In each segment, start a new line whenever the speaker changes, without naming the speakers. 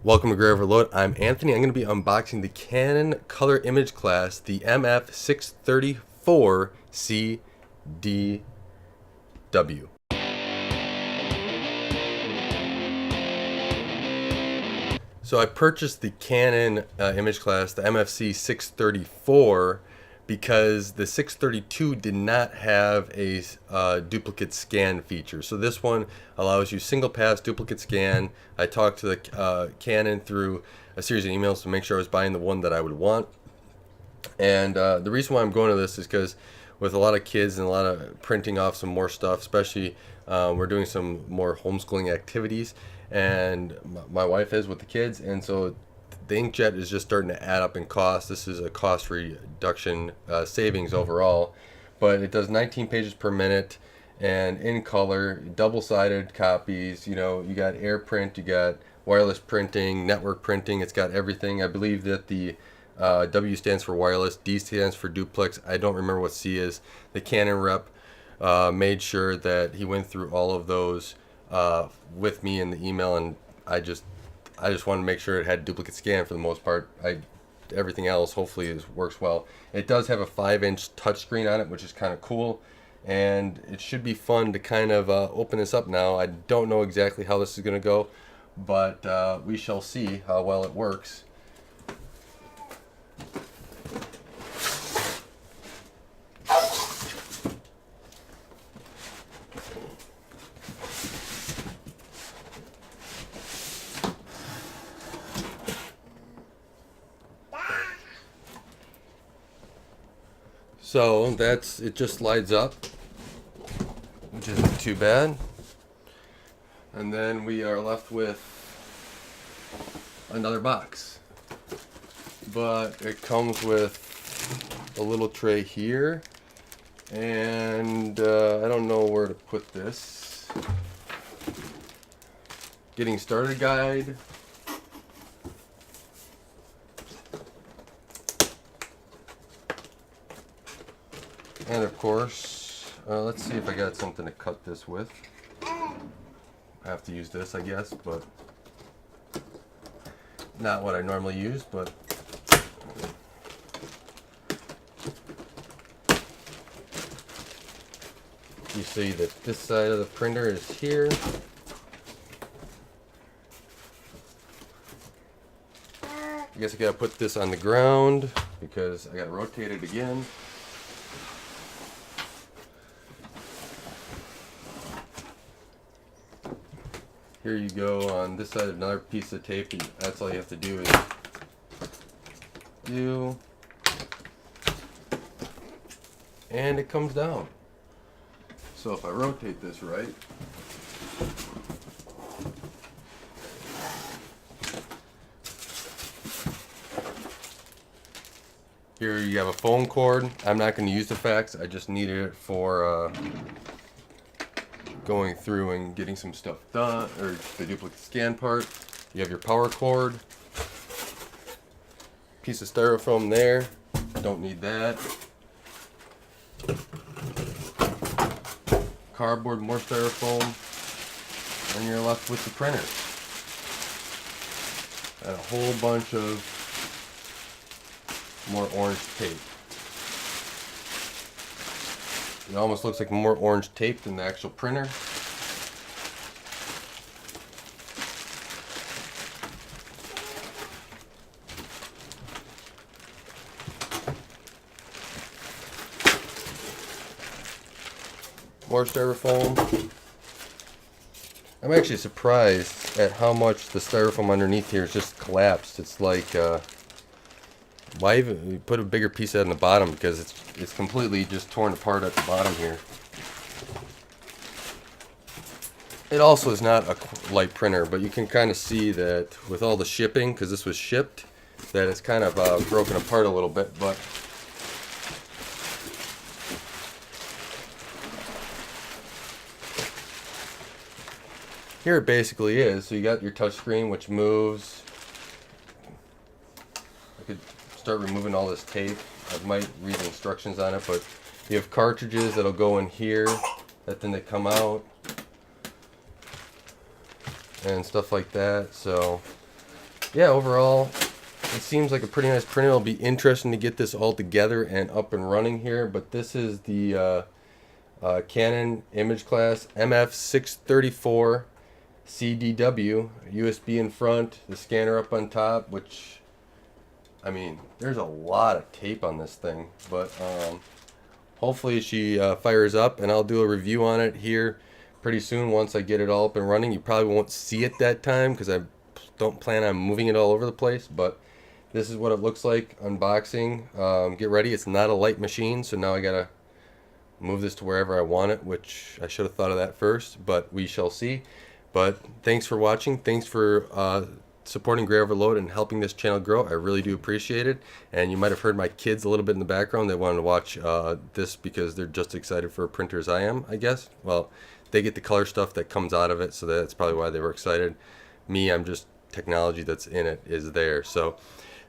Welcome to Graya Overload. I'm Anthony. I'm going to be unboxing the Canon color image class, the MF634Cdw. So I purchased the Canon image class, the MFC634, because the 632 did not have a duplicate scan feature. So this one allows you single pass duplicate scan. I talked to the Canon through a series of emails to make sure I was buying the one that I would want. And the reason why I'm going to this is because with a lot of kids and a lot of printing off some more stuff, especially we're doing some more homeschooling activities, and my wife is with the kids, and so the inkjet is just starting to add up in cost. This is a cost reduction savings overall, but it does 19 pages per minute and in color, double-sided copies. You know, you got AirPrint, you got wireless printing, network printing. It's got everything. I believe that the W stands for wireless, D stands for duplex. I don't remember what C is. The Canon rep made sure that he went through all of those with me in the email, and I just wanted to make sure it had duplicate scan for the most part. Everything else hopefully works well. It does have a 5-inch touchscreen on it, which is kind of cool, and it should be fun to kind of open this up now. I don't know exactly how this is going to go, but we shall see how well it works. So it just slides up, which isn't too bad. And then we are left with another box. But it comes with a little tray here, and I don't know where to put this. Getting started guide. And of course, let's see if I got something to cut this with. I have to use this, I guess, but not what I normally use, but you see that this side of the printer is here. I guess I gotta put this on the ground because I gotta rotate it again. Here you go on this side, another piece of tape. That's all you have to do is do, and it comes down. So if I rotate this right, here you have a phone cord. I'm not going to use the fax. I just needed it for going through and getting some stuff done, or the duplicate scan part. You have your power cord, piece of styrofoam there, don't need that. Cardboard, more styrofoam, and you're left with the printer. And a whole bunch of more orange tape. It almost looks like more orange tape than the actual printer. More styrofoam. I'm actually surprised at how much the styrofoam underneath here is just collapsed. It's like, why even put a bigger piece out in the bottom, because it's completely just torn apart at the bottom here. It also is not a light printer, but you can kind of see that with all the shipping, because this was shipped, that it's kind of broken apart a little bit. But here it basically is. So you got your touch screen, which moves. I could start removing all this tape. I might read the instructions on it, but you have cartridges that'll go in here, that then they come out, and stuff like that. So yeah, overall, it seems like a pretty nice printer. It'll be interesting to get this all together and up and running here. But this is the Canon image class MF634Cdw, USB in front, the scanner up on top, which, I mean, there's a lot of tape on this thing, but hopefully she fires up, and I'll do a review on it here pretty soon once I get it all up and running. You probably won't see it that time because I don't plan on moving it all over the place, but this is what it looks like unboxing. Get ready, it's not a light machine, so now I gotta move this to wherever I want it, which I should have thought of that first, but we shall see. But thanks for watching. Thanks for supporting Graya Overload and helping this channel grow. I really do appreciate it. And you might have heard my kids a little bit in the background. They wanted to watch this because they're just excited for a printer as I am, I guess. Well, they get the color stuff that comes out of it, so that's probably why they were excited. Me, I'm just technology that's in it is there. So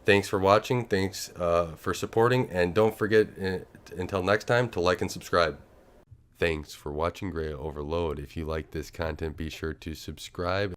thanks for watching. Thanks for supporting. And don't forget, until next time, to like and subscribe. Thanks for watching Graya Overload. If you like this content, be sure to subscribe.